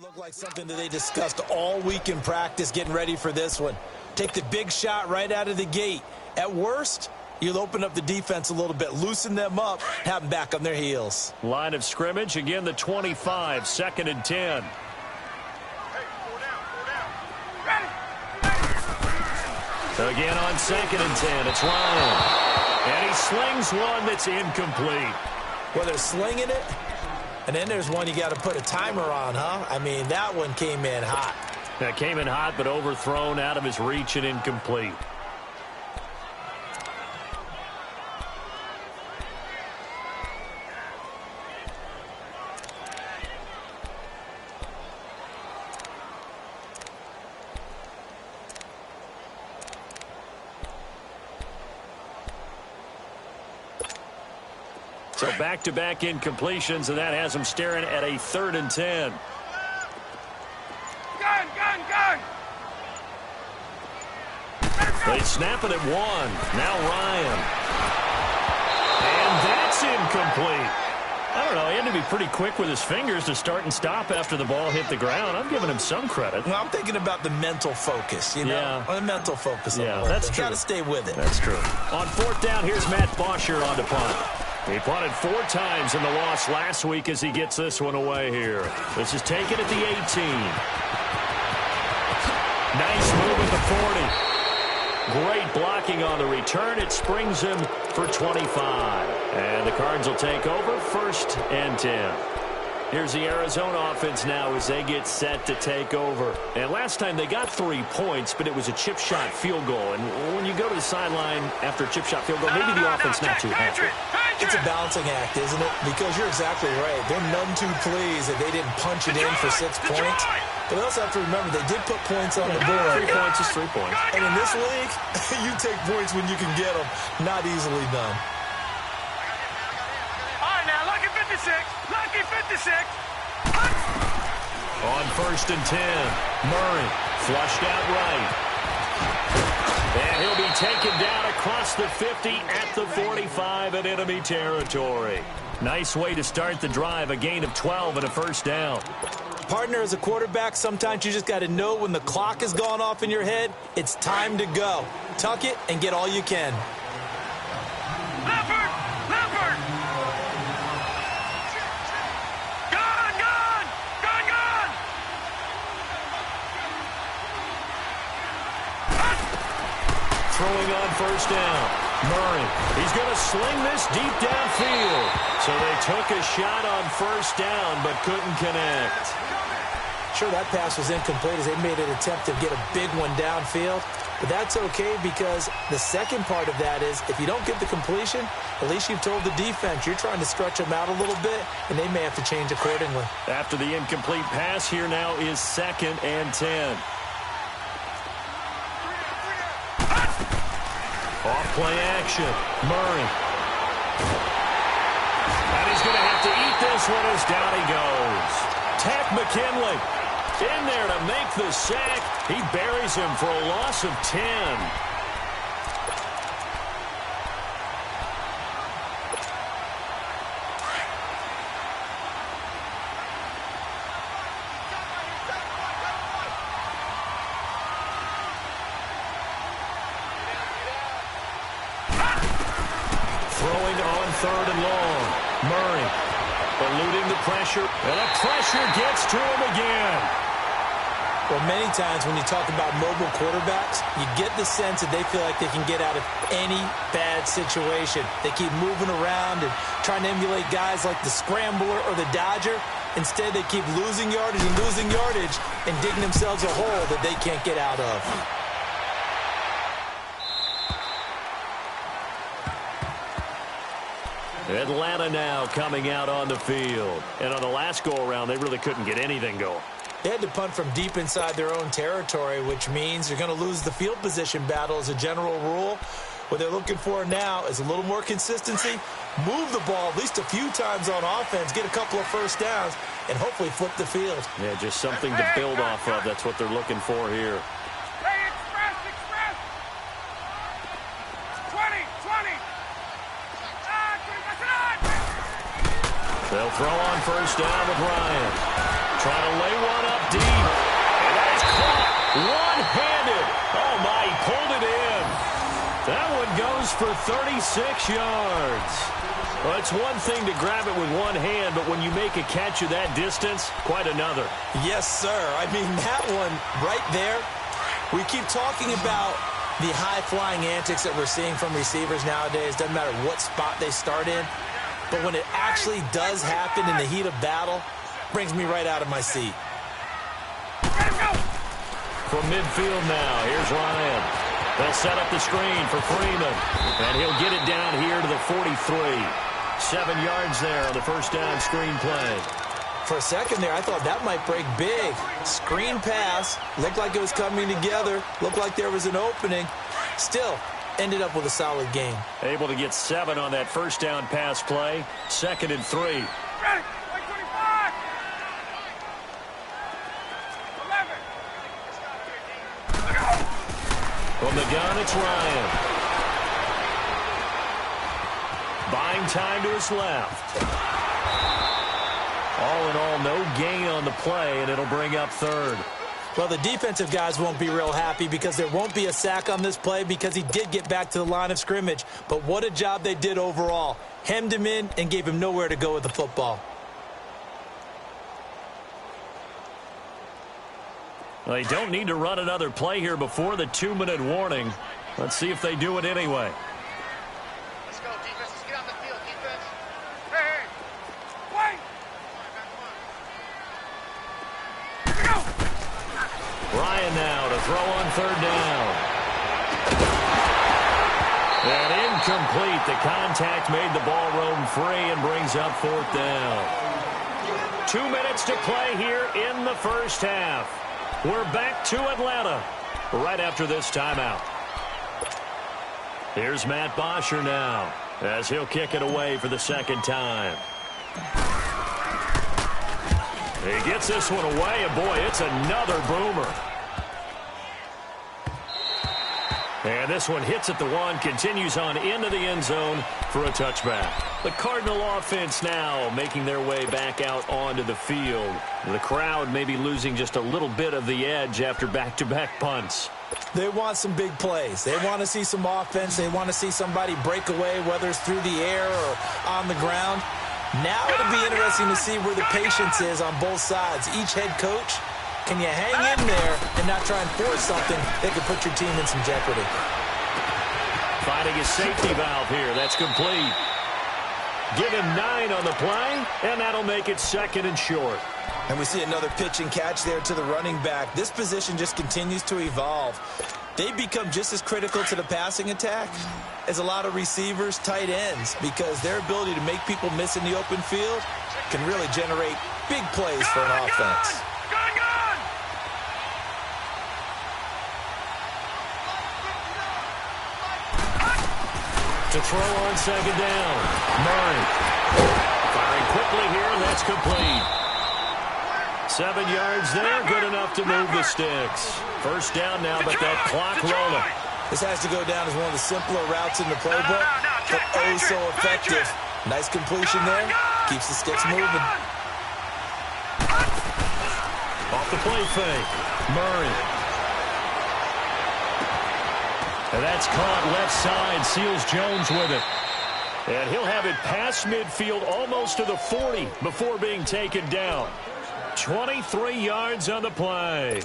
looked like something that they discussed all week in practice getting ready for this one. Take the big shot right out of the gate. At worst, you'll open up the defense a little bit, loosen them up, have them back on their heels. Line of scrimmage, again the 25, 2nd and 10. Again on 2nd and 10, it's Ryan. And he slings one that's incomplete. Well, they're slinging it, and then there's one you got to put a timer on, huh? I mean, that one came in hot. That came in hot, but overthrown out of his reach and incomplete. So back-to-back incompletions, and that has him staring at a 3rd and 10. Gun! They snap it at 1. Now Ryan. And that's incomplete. I don't know, he had to be pretty quick with his fingers to start and stop after the ball hit the ground. I'm giving him some credit. Well, I'm thinking about the mental focus, you know? Yeah. The mental focus. Yeah, that's true. Got to stay with it. That's true. On 4th down, here's Matt Bosher on to punt. He punted 4 times in the loss last week as he gets this one away here. This is taken at the 18. Nice move at the 40. Great blocking on the return. It springs him for 25. And the Cards will take over 1st and 10. Here's the Arizona offense now as they get set to take over. And last time they got 3 points, but it was a chip shot field goal. And when you go to the sideline after a chip shot field goal, maybe the offense not too happy. It's a balancing act, isn't it? Because you're exactly right. They're none too pleased that they didn't punch it in for 6 points. But they also have to remember they did put points on the board. 3 points is 3 points. And in this league, you take points when you can get them. Not easily done. All right, now, lucky 56. Lucky 56. On 1st and 10, Murray flushed out right. And he'll be taken down across the 50 at the 45 in enemy territory. Nice way to start the drive, a gain of 12 and a 1st down. Partner, as a quarterback, sometimes you just got to know when the clock has gone off in your head, it's time to go. Tuck it and get all you can. Leopard! Throwing on 1st down. Murray, he's going to sling this deep downfield. So they took a shot on 1st down, but couldn't connect. Sure, that pass was incomplete as they made an attempt to get a big one downfield. But that's okay because the second part of that is if you don't get the completion, at least you've told the defense you're trying to stretch them out a little bit, and they may have to change accordingly. After the incomplete pass, here now is 2nd and 10. Off play action. Murray. And he's going to have to eat this one as down he goes. Takk McKinley in there to make the sack. He buries him for a loss of 10. Throwing on 3rd and long. Murray eluding the pressure, and the pressure gets to him again. Well, many times when you talk about mobile quarterbacks, you get the sense that they feel like they can get out of any bad situation. They keep moving around and trying to emulate guys like the Scrambler or the Dodger. Instead, they keep losing yardage and digging themselves a hole that they can't get out of. Atlanta now coming out on the field. And on the last go-around, they really couldn't get anything going. They had to punt from deep inside their own territory, which means you're going to lose the field position battle as a general rule. What they're looking for now is a little more consistency, move the ball at least a few times on offense, get a couple of 1st downs, and hopefully flip the field. Yeah, just something to build off of. That's what they're looking for here. Hey, express! 20! They'll throw on 1st down with Ryan. Trying to lay one up deep. And that is caught one-handed. Oh, my, he pulled it in. That one goes for 36 yards. Well, it's one thing to grab it with one hand, but when you make a catch of that distance, quite another. Yes, sir. I mean, that one right there, we keep talking about the high-flying antics that we're seeing from receivers nowadays. Doesn't matter what spot they start in. But when it actually does happen in the heat of battle, brings me right out of my seat. From midfield now, here's Ryan. They'll set up the screen for Freeman. And he'll get it down here to the 43. 7 yards there on the first down screen play. For a second there, I thought that might break big. Screen pass. Looked like it was coming together. Looked like there was an opening. Still, ended up with a solid game. Able to get 7 on that first down pass play. 2nd and 3. Ready. 25. 11. From the gun, it's Ryan. Buying time to his left. All in all, no gain on the play, and it'll bring up 3rd. Well, the defensive guys won't be real happy because there won't be a sack on this play because he did get back to the line of scrimmage. But what a job they did overall. Hemmed him in and gave him nowhere to go with the football. Well, they don't need to run another play here before the 2-minute warning. Let's see if they do it anyway. Let's go, defense. Let's get out the field, defense. Hey, wait. Here we go. Ryan now to throw on 3rd down. And incomplete. The contact made the ball roam free and brings up 4th down. 2 minutes to play here in the first half. We're back to Atlanta right after this timeout. Here's Matt Bosher now as he'll kick it away for the 2nd time. He gets this one away, and boy, it's another boomer. And this one hits at the 1, continues on into the end zone for a touchback. The Cardinal offense now making their way back out onto the field. The crowd may be losing just a little bit of the edge after back-to-back punts. They want some big plays. They want to see some offense. They want to see somebody break away, whether it's through the air or on the ground. Now it'll be interesting to see where the patience is on both sides. Each head coach, can you hang in there and not try and force something that could put your team in some jeopardy? Finding a safety valve here. That's complete. Give him 9 on the play, and that'll make it 2nd and short. And we see another pitch and catch there to the running back. This position just continues to evolve. They become just as critical to the passing attack as a lot of receivers, tight ends, because their ability to make people miss in the open field can really generate big plays for an offense. To throw on 2nd down. Murray. Firing quickly here, and that's complete. 7 yards there, good enough to move the sticks. First down now, but that clock rolling. This has to go down as one of the simpler routes in the playbook, but oh so effective. Nice completion there. Keeps the sticks moving. Off the play fake. Murray. And that's caught left side. Seals Jones with it. And he'll have it past midfield almost to the 40 before being taken down. 23 yards on the play.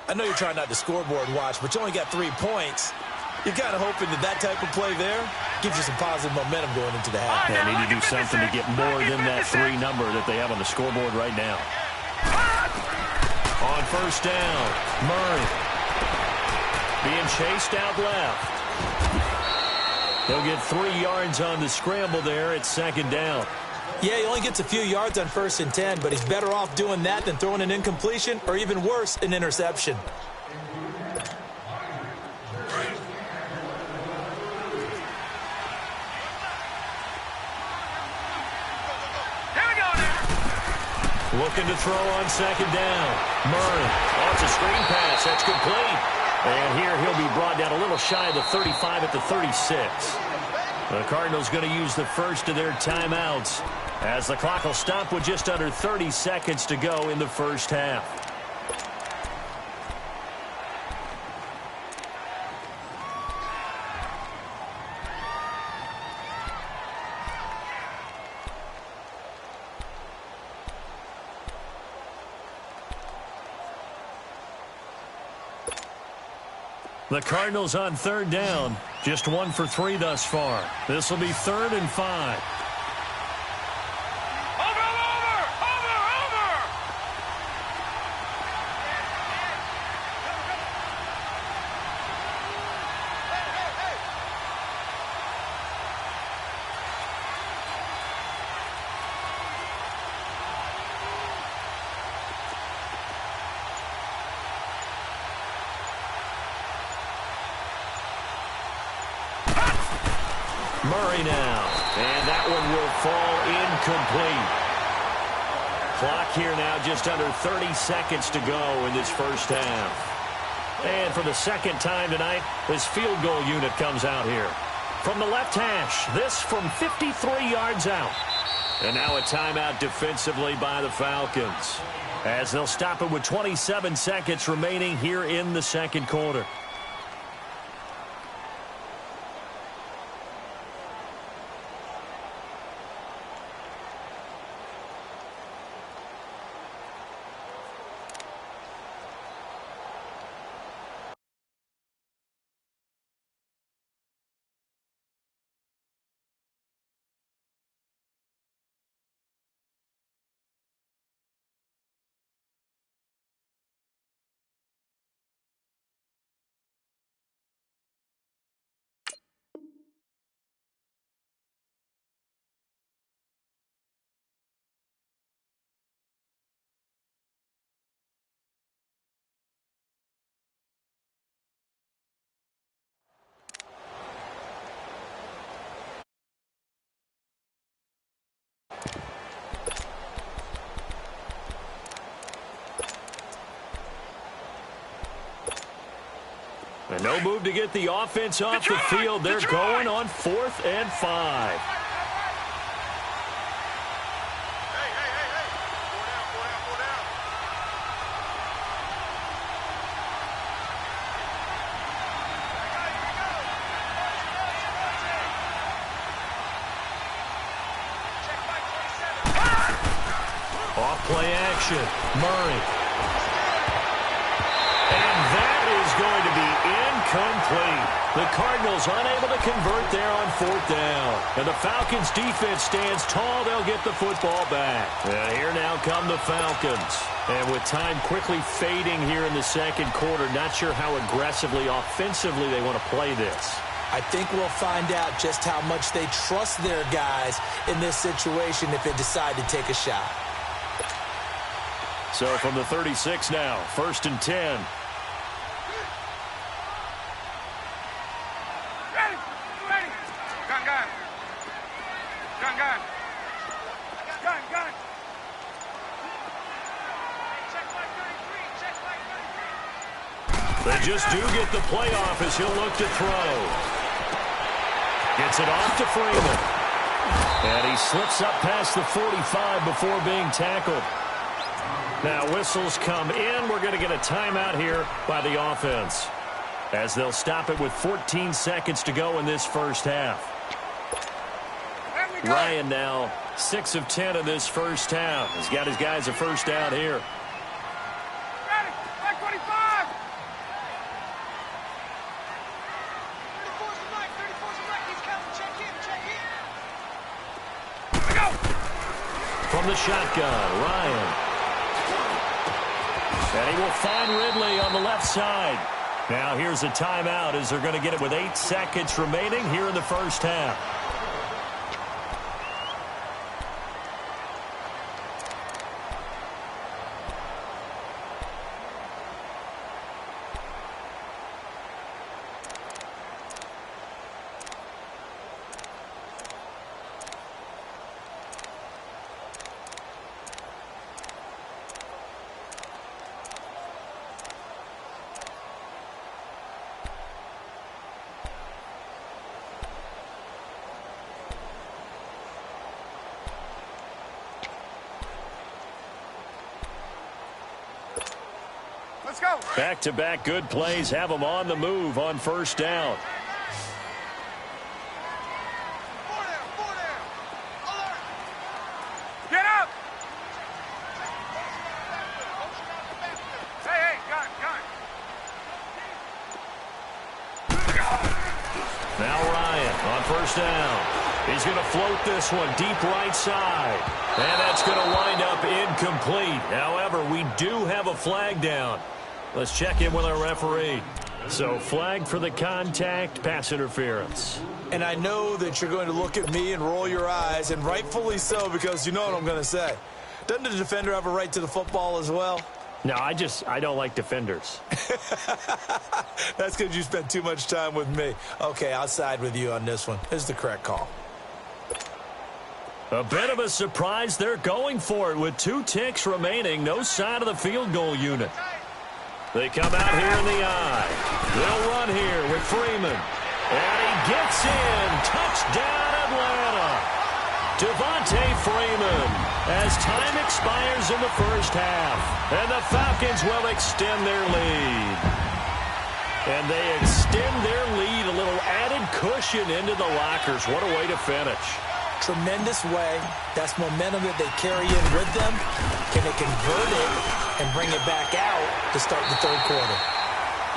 I know you're trying not to scoreboard watch, but you only got 3 points. You're kind of hoping that that type of play there gives you some positive momentum going into the half. They need to do something to get more than that 3 number that they have on the scoreboard right now. On first down, Murray. Being chased out left. He'll get 3 yards on the scramble there at 2nd down. Yeah, he only gets a few yards on 1st and 10, but he's better off doing that than throwing an incompletion or even worse, an interception. Looking to throw on 2nd down. Murray. Oh, it's a screen pass. That's complete. And here he'll be brought down a little shy of the 35 at the 36. The Cardinals going to use the first of their timeouts as the clock will stop with just under 30 seconds to go in the first half. The Cardinals on third down, just 1 for 3 thus far. This will be 3rd and 5. Murray now, and that one will fall incomplete. Clock here now just under 30 seconds to go in this first half. And for the second time tonight, this field goal unit comes out here. From the left hash, this from 53 yards out. And now a timeout defensively by the Falcons, as they'll stop it with 27 seconds remaining here in the second quarter. And no move to get the offense off the field. They're going on 4th and 5. Off play action. Murray. And that is going to be incomplete. The Cardinals unable to convert there on 4th down. And the Falcons defense stands tall. They'll get the football back. And here now come the Falcons. And with time quickly fading here in the second quarter, not sure how aggressively, offensively they want to play this. I think we'll find out just how much they trust their guys in this situation if they decide to take a shot. So from the 36 now, 1st and 10. They just do get the playoff as he'll look to throw. Gets it off to Freeman. And he slips up past the 45 before being tackled. Now whistles come in. We're going to get a timeout here by the offense, as they'll stop it with 14 seconds to go in this first half. Ryan now 6 of 10 in this first half. He's got his guys a first down here. From the shotgun, Ryan. And he will find Ridley on the left side. Now here's a timeout as they're going to get it with 8 seconds remaining here in the first half. Let's go. Back-to-back good plays have them on the move on first down. Four down. Alert. Get up. Hey, gun. Now Ryan on first down. He's going to float this one deep right side. And that's going to wind up incomplete. However, we do have a flag down. Let's check in with our referee. So flag for the contact, pass interference. And I know that you're going to look at me and roll your eyes, and rightfully so, because you know what I'm going to say. Doesn't the defender have a right to the football as well? No, I don't like defenders. That's because you spent too much time with me. Okay, I'll side with you on this one. This is the correct call. A bit of a surprise. They're going for it with 2 ticks remaining. No sign of the field goal unit. They come out here in the eye. They'll run here with Freeman. And he gets in. Touchdown, Atlanta. Devontae Freeman as time expires in the first half. And the Falcons will extend their lead. And they extend their lead, a little added cushion into the lockers. What a way to finish. Tremendous way. That's momentum that they carry in with them. Can they convert it and bring it back out to start the third quarter?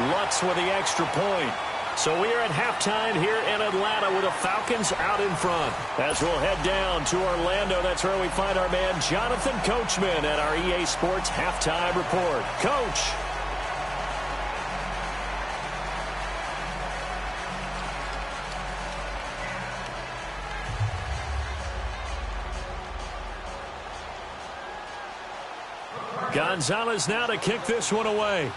Lutz with the extra point. So we are at halftime here in Atlanta with the Falcons out in front. As we'll head down to Orlando, that's where we find our man Jonathan Coachman at our EA Sports Halftime Report. Coach. Gonzalez now to kick this one away.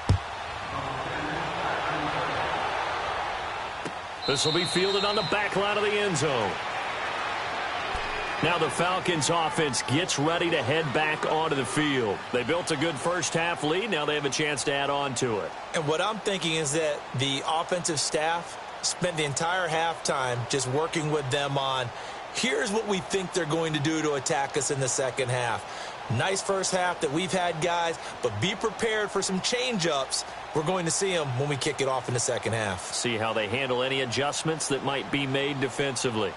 This will be fielded on the back line of the end zone. Now the Falcons offense gets ready to head back onto the field. They built a good first half lead. Now they have a chance to add on to it. And what I'm thinking is that the offensive staff spent the entire halftime just working with them on, here's what we think they're going to do to attack us in the second half. Nice first half that we've had, guys, but be prepared for some change-ups. We're going to see them when we kick it off in the second half. See how they handle any adjustments that might be made defensively.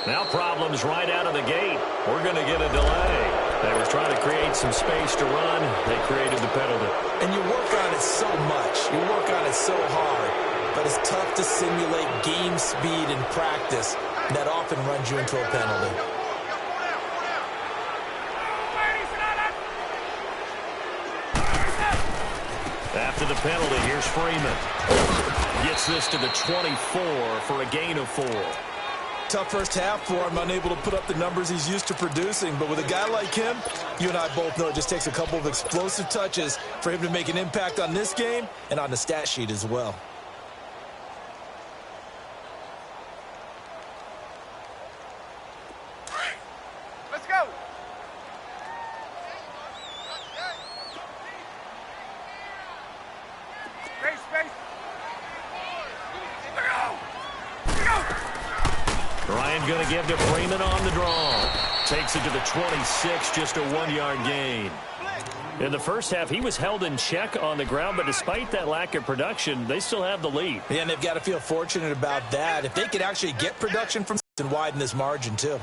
Now problems right out of the gate. We're going to get a delay. They were trying to create some space to run. They created the penalty. And you work on it so much. You work on it so hard. But it's tough to simulate game speed in practice. That often runs you into a penalty. After the penalty, here's Freeman. Gets this to the 24 for a gain of 4. Tough first half for him, unable to put up the numbers he's used to producing. But with a guy like him, you and I both know it just takes a couple of explosive touches for him to make an impact on this game and on the stat sheet as well. Let's go. Space. Ryan going to give to Freeman on the draw. Takes it to the 26, just a 1-yard gain. In the first half, he was held in check on the ground, but despite that lack of production, they still have the lead. Yeah, and they've got to feel fortunate about that. If they could actually get production from and widen this margin, too.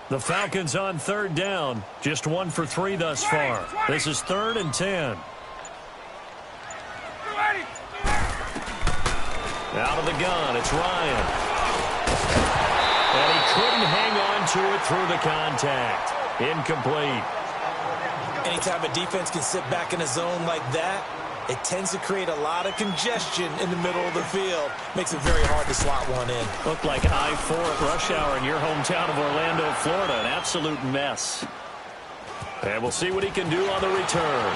The Falcons on third down. Just 1 for 3 thus far. This is 3rd and 10. Out of the gun, it's Ryan. And he couldn't hang on to it through the contact. Incomplete. Anytime a defense can sit back in a zone like that, it tends to create a lot of congestion in the middle of the field. Makes it very hard to slot one in. Looked like I-4 at rush hour in your hometown of Orlando, Florida. An absolute mess. And we'll see what he can do on the return.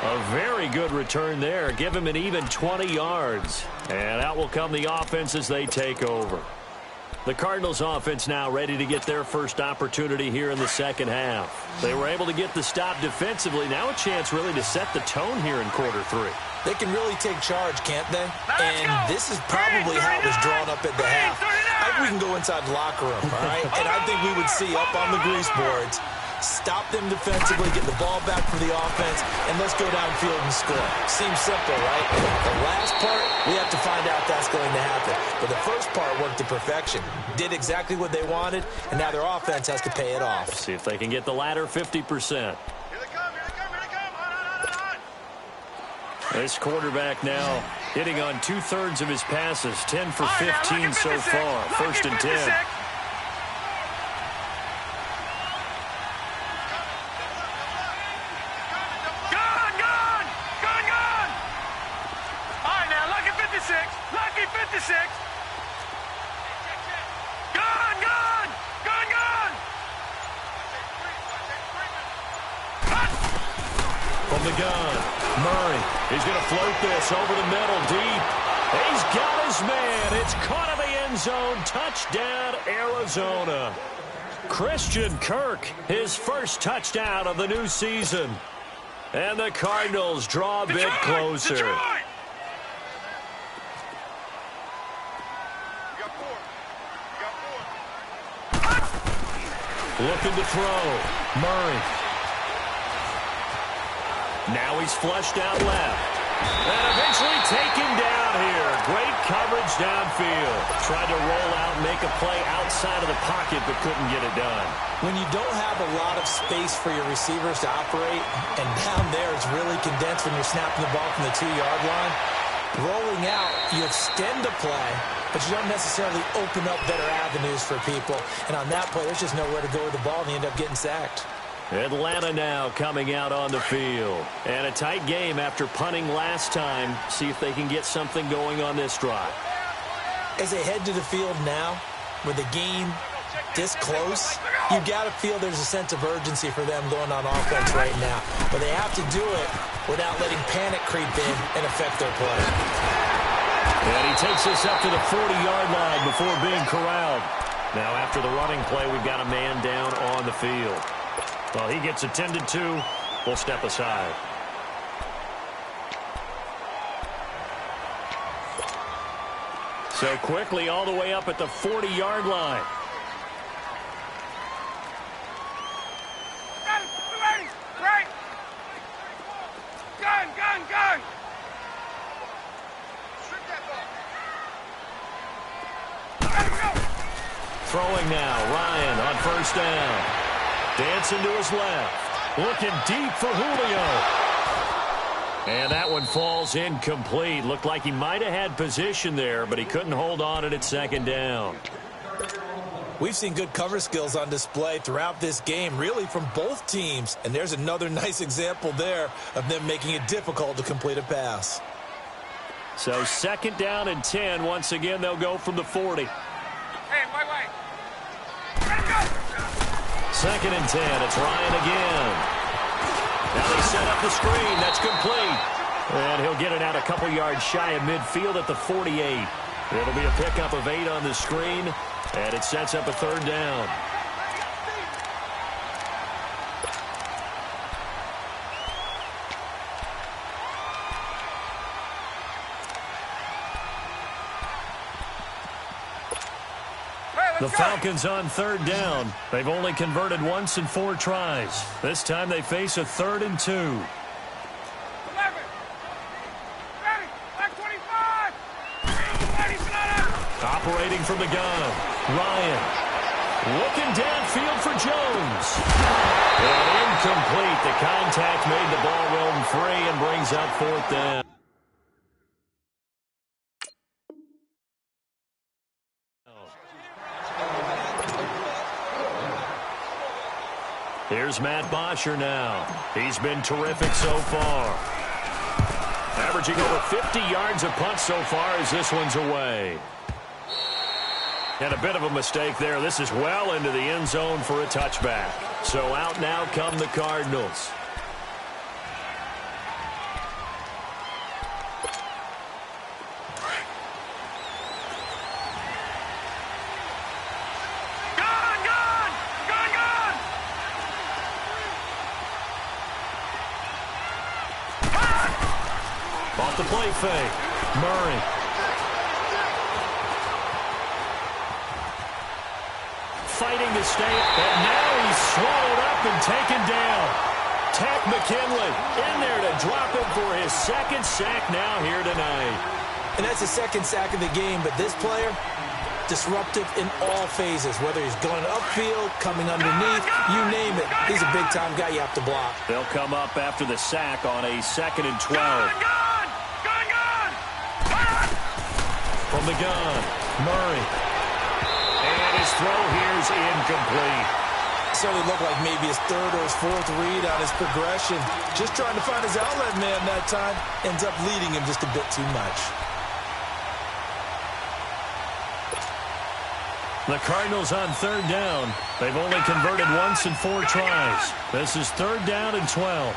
A very good return there. Give him an even 20 yards. And out will come the offense as they take over. The Cardinals offense now ready to get their first opportunity here in the second half. They were able to get the stop defensively. Now a chance really to set the tone here in quarter three. They can really take charge, can't they? And this is probably how it was drawn up at the half. I think we can go inside the locker room, all right? And I think we would see up on the grease boards, stop them defensively, get the ball back for the offense, and let's go downfield and score. Seems simple, right? The last part, we have to find out that's going to happen. But the first part worked to perfection. Did exactly what they wanted, and now their offense has to pay it off. See if they can get the latter 50%. Here they come. This quarterback now hitting on 2/3 of his passes, 10 for 15 so far. First and 10. Lucky 56. Gone. From the gun, Murray. He's going to float this over the middle, deep. He's got his man. It's caught in the end zone. Touchdown, Arizona. Christian Kirk, his first touchdown of the new season. And the Cardinals draw a bit closer. Detroit. Looking to throw. Murray. Now he's flushed out left. And eventually taken down here. Great coverage downfield. Tried to roll out and make a play outside of the pocket, but couldn't get it done. When you don't have a lot of space for your receivers to operate, and down there it's really condensed when you're snapping the ball from the 2-yard line, rolling out, you extend the play, but you don't necessarily open up better avenues for people. And on that play, there's just nowhere to go with the ball, and you end up getting sacked. Atlanta now coming out on the field. And a tight game after punting last time. See if they can get something going on this drive. As they head to the field now, with the game this close, you've got to feel there's a sense of urgency for them going on offense right now. But they have to do it without letting panic creep in and affect their play. And he takes us up to the 40-yard line before being corralled. Now after the running play, we've got a man down on the field. Well, he gets attended to. We'll step aside. So quickly all the way up at the 40-yard line. Right. Gun. Strip that ball. Throwing now, Ryan on first down. Dancing to his left. Looking deep for Julio. And that one falls incomplete. Looked like he might have had position there, but he couldn't hold on at second down. We've seen good cover skills on display throughout this game, really from both teams. And there's another nice example there of them making it difficult to complete a pass. So second down and 10. Once again, they'll go from the 40. Hey, wait. Let him go. Second and 10. It's Ryan again. Now they set up the screen. That's complete. And he'll get it out a couple yards shy of midfield at the 48. It'll be a pickup of 8 on the screen, and it sets up a third down. The Falcons on third down. They've only converted once in 4 tries. This time they face a 3rd and 2. 11. Ready. Back 25. Operating from the gun. Ryan. Looking downfield for Jones. And incomplete. The contact made the ball roam free and brings up 4th down. Here's Matt Bosher now. He's been terrific so far. Averaging over 50 yards a punt so far as this one's away. And a bit of a mistake there. This is well into the end zone for a touchback. So out now come the Cardinals. Off the play fake. Murray. Fighting to stay, but now he's swallowed up and taken down. Takk McKinley in there to drop him for his second sack now here tonight. And that's the second sack of the game, but this player, disruptive in all phases, whether he's going upfield, coming underneath, you name it. He's a big-time guy you have to block. They'll come up after the sack on a 2nd and 12. From the gun, Murray. And his throw here is incomplete. Certainly looked like maybe his third or his fourth read on his progression. Just trying to find his outlet man that time. Ends up leading him just a bit too much. The Cardinals on 3rd down. They've only converted once in 4 tries. This is 3rd down and 12.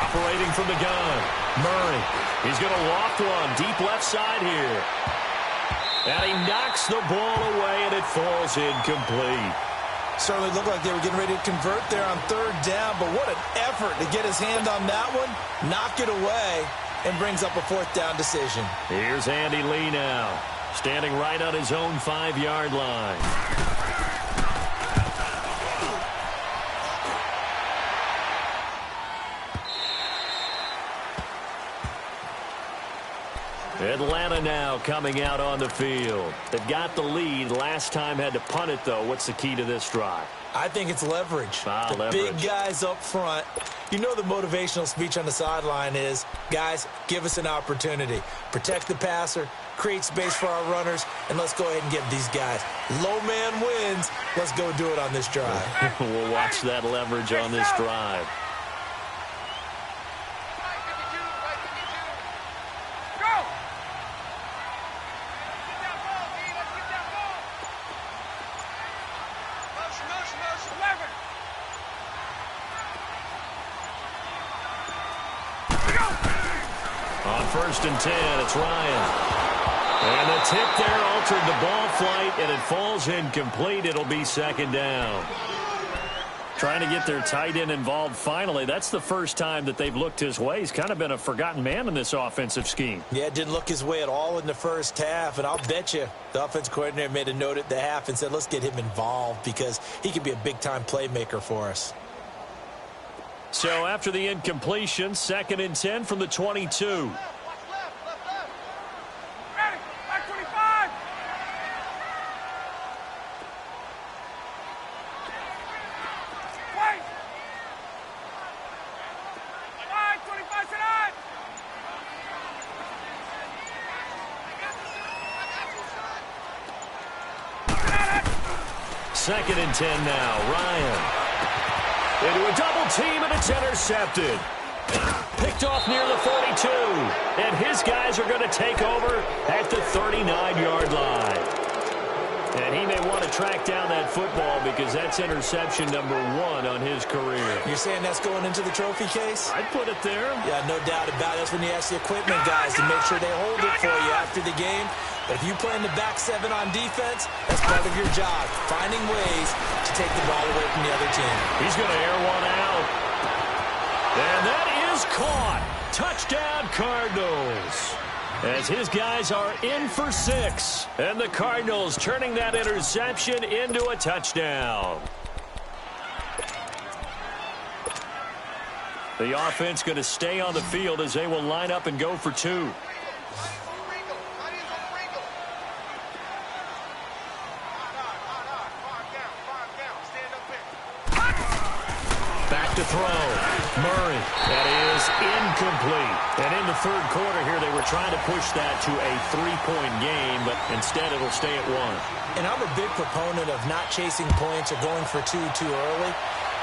Operating from the gun, Murray. He's going to loft one deep left side here. And he knocks the ball away, and it falls incomplete. Certainly looked like they were getting ready to convert there on 3rd down, but what an effort to get his hand on that one, knock it away, and brings up a 4th down decision. Here's Andy Lee now, standing right on his own 5-yard line. Atlanta now coming out on the field. They've got the lead. Last time had to punt it, though. What's the key to this drive? I think it's leverage. Leverage. Big guys up front. You know the motivational speech on the sideline is, guys, give us an opportunity. Protect the passer, create space for our runners, and let's go ahead and give these guys. Low man wins. Let's go do it on this drive. We'll watch that leverage on this drive. On 1st and 10, it's Ryan. And the tip there altered the ball flight, and it falls incomplete. It'll be 2nd down. Trying to get their tight end involved finally. That's the first time that they've looked his way. He's kind of been a forgotten man in this offensive scheme. Yeah, didn't look his way at all in the first half, and I'll bet you the offense coordinator made a note at the half and said, let's get him involved because he could be a big-time playmaker for us. So after the incompletion, 2nd and 10 from the 22. Second and 10 now. Ryan. Into a double team, and it's intercepted. Picked off near the 42. And his guys are going to take over at the 39-yard line. And he may want to track down that football because that's interception number 1 on his career. You're saying that's going into the trophy case? I'd put it there. Yeah, no doubt about it. That's when you ask the equipment guys to make sure they hold it for you after the game. But if you play in the back 7 on defense, that's part of your job, finding ways to take the ball away from the other team. He's going to air one out. And that is caught. Touchdown, Cardinals. As his guys are in for 6. And the Cardinals turning that interception into a touchdown. The offense going to stay on the field as they will line up and go for 2. Back to throw. Murray. That is incomplete. And in the third quarter here, they were trying to push that to a 3-point game, but instead it'll stay at 1. And I'm a big proponent of not chasing points or going for two too early.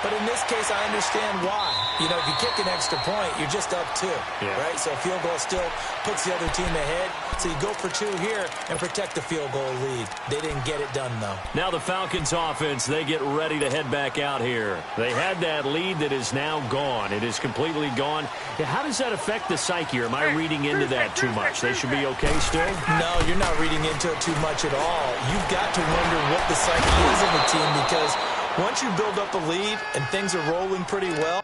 But in this case, I understand why. You know, if you kick an extra point, you're just up 2, right? So a field goal still puts the other team ahead. So you go for 2 here and protect the field goal lead. They didn't get it done, though. Now the Falcons offense, they get ready to head back out here. They had that lead that is now gone. It is completely gone. How does that affect the psyche? Or am I reading into that too much? They should be okay still? No, you're not reading into it too much at all. You've got to wonder what the psyche is of the team because once you build up a lead and things are rolling pretty well,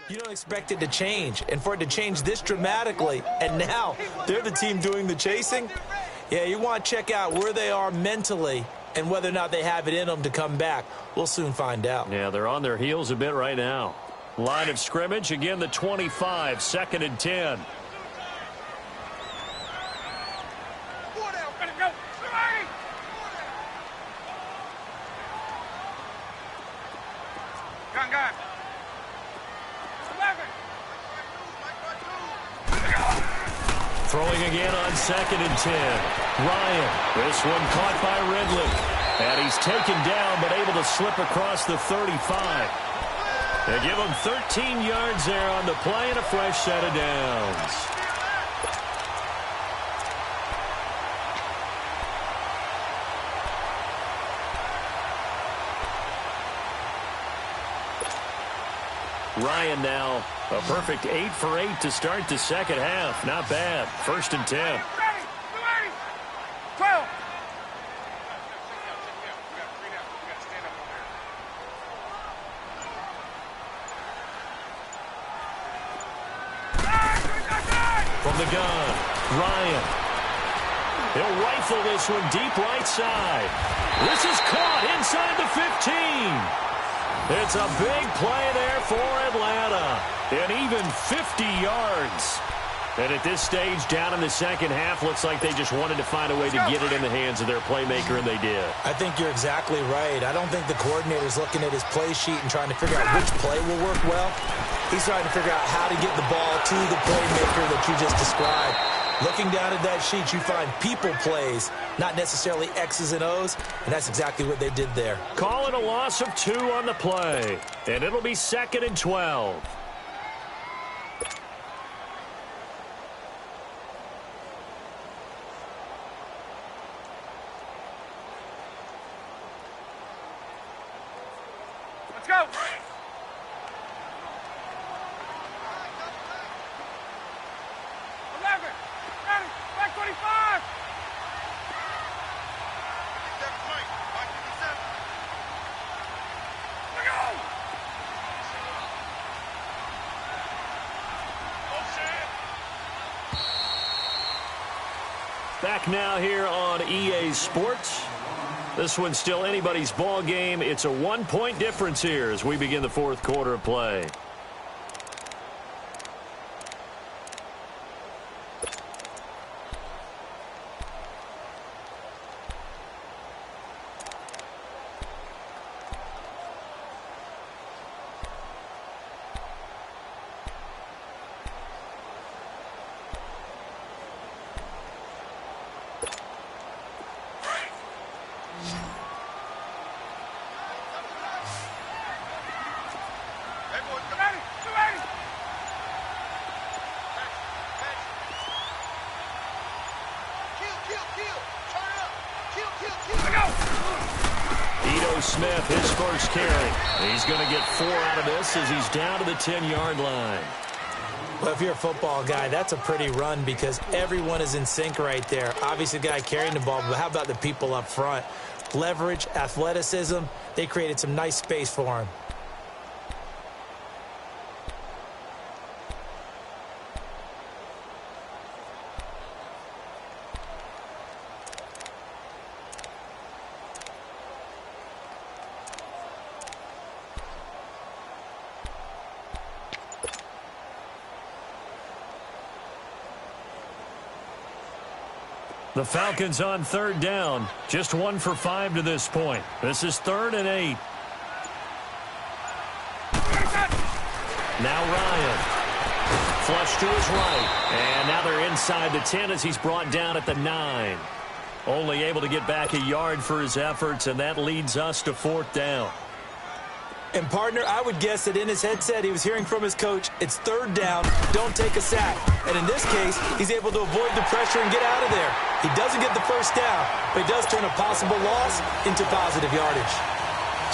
you don't expect it to change. And for it to change this dramatically, and now they're the team doing the chasing, yeah, you want to check out where they are mentally and whether or not they have it in them to come back. We'll soon find out. Yeah, they're on their heels a bit right now. Line of scrimmage, again the 25, 2nd and 10. Throwing again on 2nd and 10. Ryan, this one caught by Ridley. And he's taken down but able to slip across the 35. They give him 13 yards there on the play and a fresh set of downs. Ryan now a perfect 8 for 8 to start the second half. Not bad. 1st and 10. From the gun, Ryan. He'll rifle this one deep right side. This is caught inside the 15. It's a big play there for Atlanta. And even 50 yards. And at this stage, down in the second half, looks like they just wanted to find a way to get it in the hands of their playmaker, and they did. I think you're exactly right. I don't think the coordinator's looking at his play sheet and trying to figure out which play will work well. He's trying to figure out how to get the ball to the playmaker that you just described. Looking down at that sheet, you find people plays, not necessarily X's and O's, and that's exactly what they did there. Calling a loss of 2 on the play, and it'll be 2nd and 12. Let's go. Back now here on EA Sports. This one's still anybody's ball game. It's a 1-point difference here as we begin the 4th quarter of play. Smith, his first carry. He's going to get 4 out of this as he's down to the 10-yard line. Well, if you're a football guy, that's a pretty run because everyone is in sync right there. Obviously, the guy carrying the ball, but how about the people up front? Leverage, athleticism, they created some nice space for him. The Falcons on 3rd down. Just 1 for 5 to this point. This is 3rd and 8. Now Ryan. Flush to his right. And now they're inside the 10 as he's brought down at the 9. Only able to get back a yard for his efforts, and that leads us to 4th down. And, partner, I would guess that in his headset he was hearing from his coach, it's 3rd down, don't take a sack. And in this case, he's able to avoid the pressure and get out of there. He doesn't get the first down, but he does turn a possible loss into positive yardage.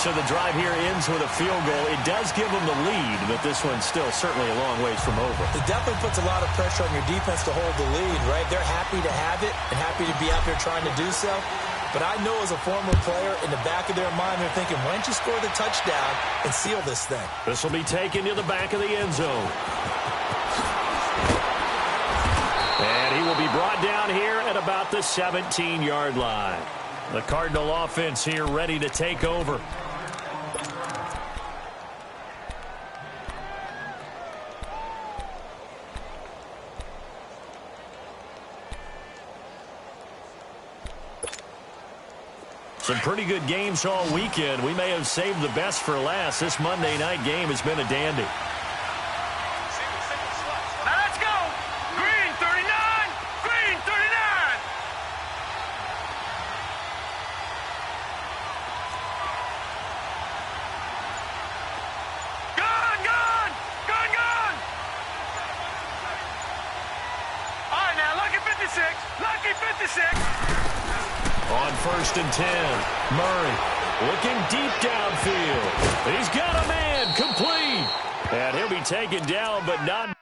So the drive here ends with a field goal. It does give them the lead, but this one's still certainly a long ways from over. It definitely puts a lot of pressure on your defense to hold the lead, right? They're happy to have it and happy to be out there trying to do so. But I know as a former player, in the back of their mind, they're thinking, why don't you score the touchdown and seal this thing? This will be taken to the back of the end zone. And he will be brought down here at about the 17-yard line. The Cardinal offense here ready to take over. Some pretty good games all weekend. We may have saved the best for last. This Monday night game has been a dandy. Now let's go! Green 39! Green 39! Gun! Gun! Gun! Gun! All right, now, lucky 56. Lucky 56. On 1st and 10, Murray looking deep downfield. He's got a man, complete. And he'll be taken down, but not.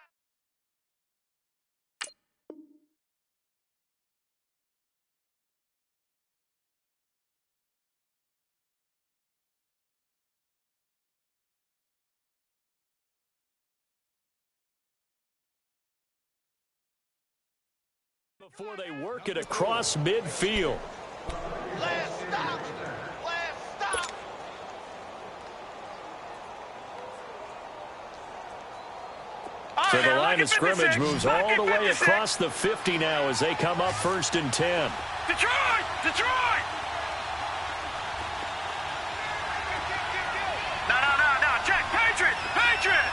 Before they work it across midfield. Last stop! Last stop! So the line of scrimmage moves all the way across the 50 now as they come up 1st and 10. Detroit! Detroit! No. Check. Patriot! Patriot!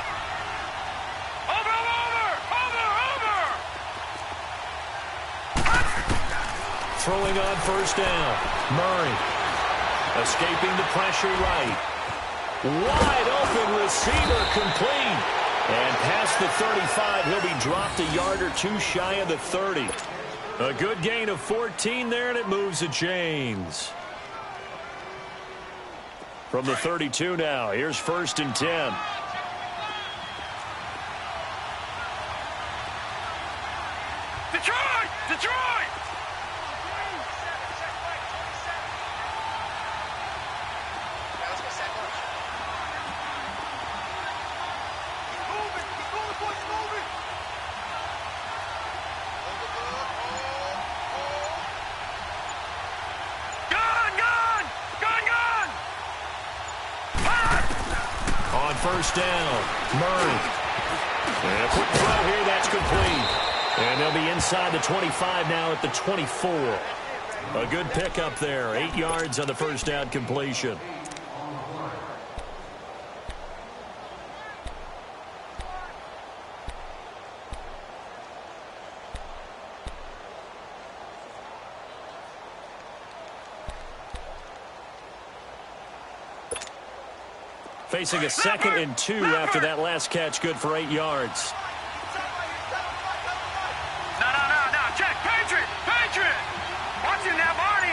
Over! Throwing on 1st down. Murray escaping the pressure right. Wide open receiver complete. And past the 35, he'll be dropped a yard or two shy of the 30. A good gain of 14 there, and it moves the chains. From the 32 now, here's 1st and 10. Detroit! Detroit! On 1st down, Murray. And a quick throw here, that's complete. And they'll be inside the 25 now at the 24. A good pickup there, 8 yards on the 1st down completion. Facing a 2nd and 2 after that last catch, good for 8 yards. No. Check. Patriot! Watch him now, Barney!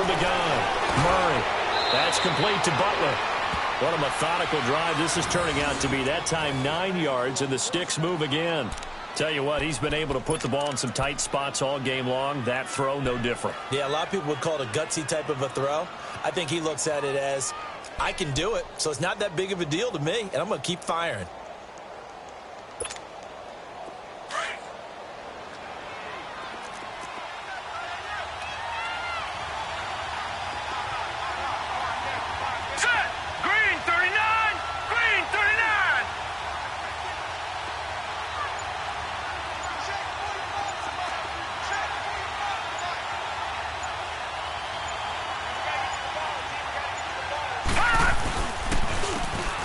from the gun. Murray. That's complete to Butler. What a methodical drive this is turning out to be. That time 9 yards, and the sticks move again. Tell you what, he's been able to put the ball in some tight spots all game long. That throw, no different. Yeah, a lot of people would call it a gutsy type of a throw. I think he looks at it as, I can do it, so it's not that big of a deal to me, and I'm going to keep firing.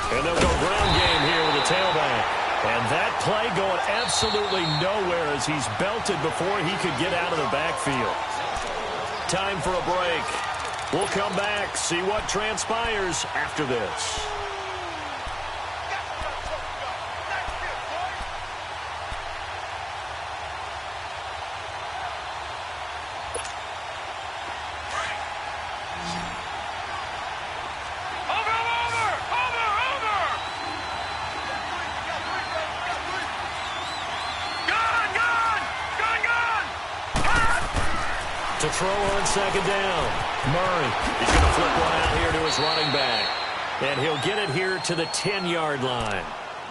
And they'll go ground game here with a tailback. And that play going absolutely nowhere as he's belted before he could get out of the backfield. Time for a break. We'll come back, see what transpires after this. To throw on second down. Murray. He's going to flip one out here to his running back. And he'll get it here to the 10-yard line.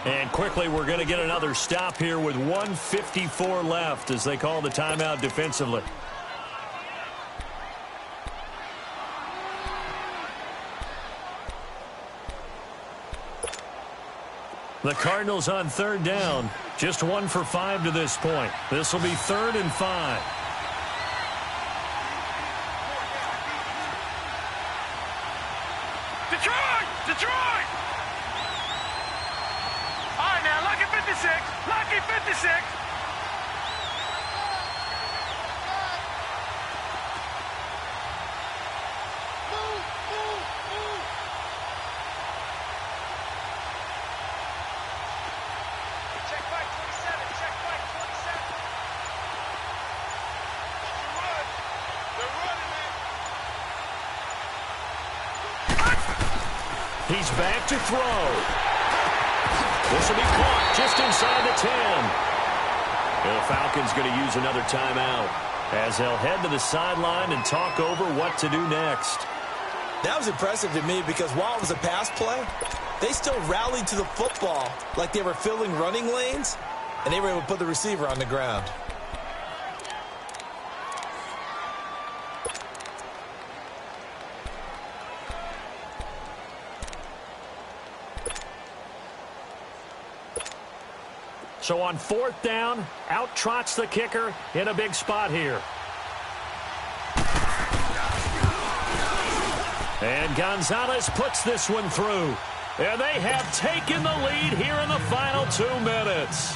And quickly we're going to get another stop here with 1:54 left as they call the timeout defensively. The Cardinals on third down. Just 1 for 5 to this point. This will be 3rd and 5. Detroit! All right, now, lucky 56. Lucky 56. Check right 27. Check right 27. They're running, man. He's back to throw. This will be caught just inside the 10. And the Falcons going to use another timeout as they'll head to the sideline and talk over what to do next. That was impressive to me because while it was a pass play, they still rallied to the football like they were filling running lanes, and they were able to put the receiver on the ground. So on 4th down, out trots the kicker in a big spot here. And Gonzalez puts this one through. And they have taken the lead here in the final 2 minutes.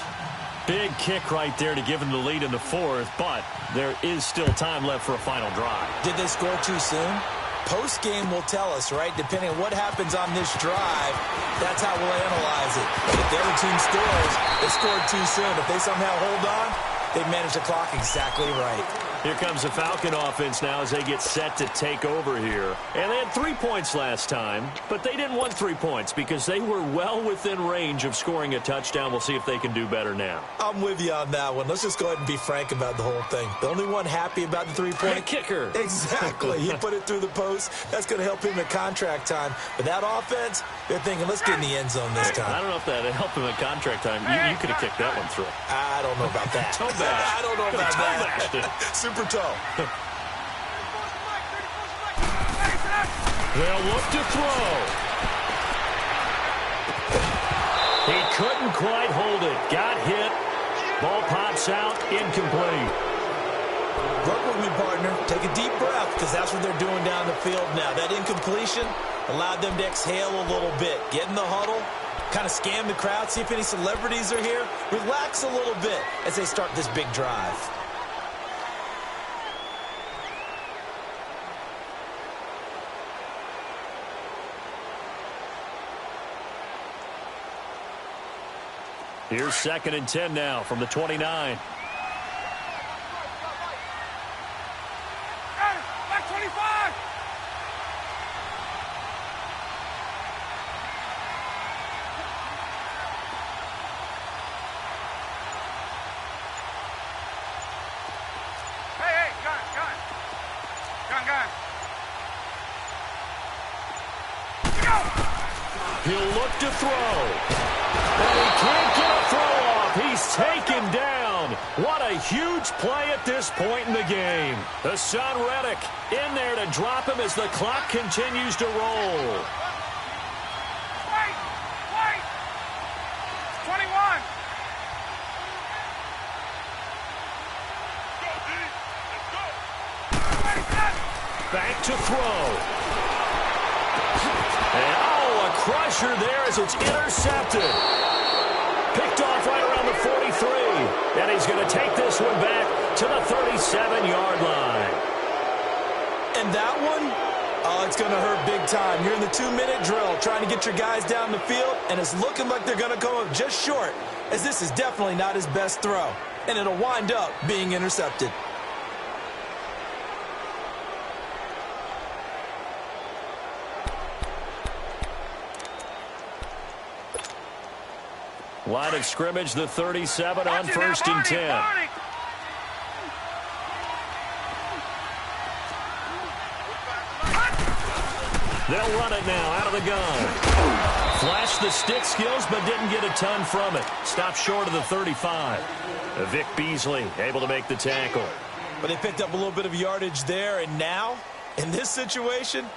Big kick right there to give them the lead in the 4th, but there is still time left for a final drive. Did they score too soon? Post-game will tell us, right? Depending on what happens on this drive, that's how we'll analyze it. If the other team scores, they scored too soon. If they somehow hold on, they manage the clock exactly right. Here comes the Falcon offense now as they get set to take over here. And they had 3 points last time, but they didn't want 3 points because they were well within range of scoring a touchdown. We'll see if they can do better now. I'm with you on that one. Let's just go ahead and be frank about the whole thing. The only one happy about the 3-point kicker. Exactly. He put it through the post. That's going to help him at contract time. But that offense, they're thinking, let's get in the end zone this time. I don't know if that helped him at contract time. You could have kicked that one through. I don't know about that. Toe bash. I don't know about that. Super toe. They'll look to throw. He couldn't quite hold it. Got hit. Ball pops out. Incomplete. Work with me, partner. Take a deep breath because that's what they're doing down the field now. That incompletion allowed them to exhale a little bit. Get in the huddle. Kind of scan the crowd. See if any celebrities are here. Relax a little bit as they start this big drive. Here's 2nd and 10 now from the 29. Back 25! He'll look to throw. And he can't get a throw off. He's taken down. What a huge play at this point in the game. Hassan Reddick in there to drop him as the clock continues to roll. Wait! 21! Back to throw. And, a crusher there as it's intercepted. Picked off right around the 43. And he's going to take this one back to the 37-yard line. And that one, it's going to hurt big time. You're in the 2-minute drill trying to get your guys down the field, and it's looking like they're going to come up just short, as this is definitely not his best throw. And it'll wind up being intercepted. Line of scrimmage, the 37 on 1st and 10. They'll run it now out of the gun. Flashed the stick skills, but didn't get a ton from it. Stopped short of the 35. Vic Beasley able to make the tackle. But they picked up a little bit of yardage there, and now, in this situation,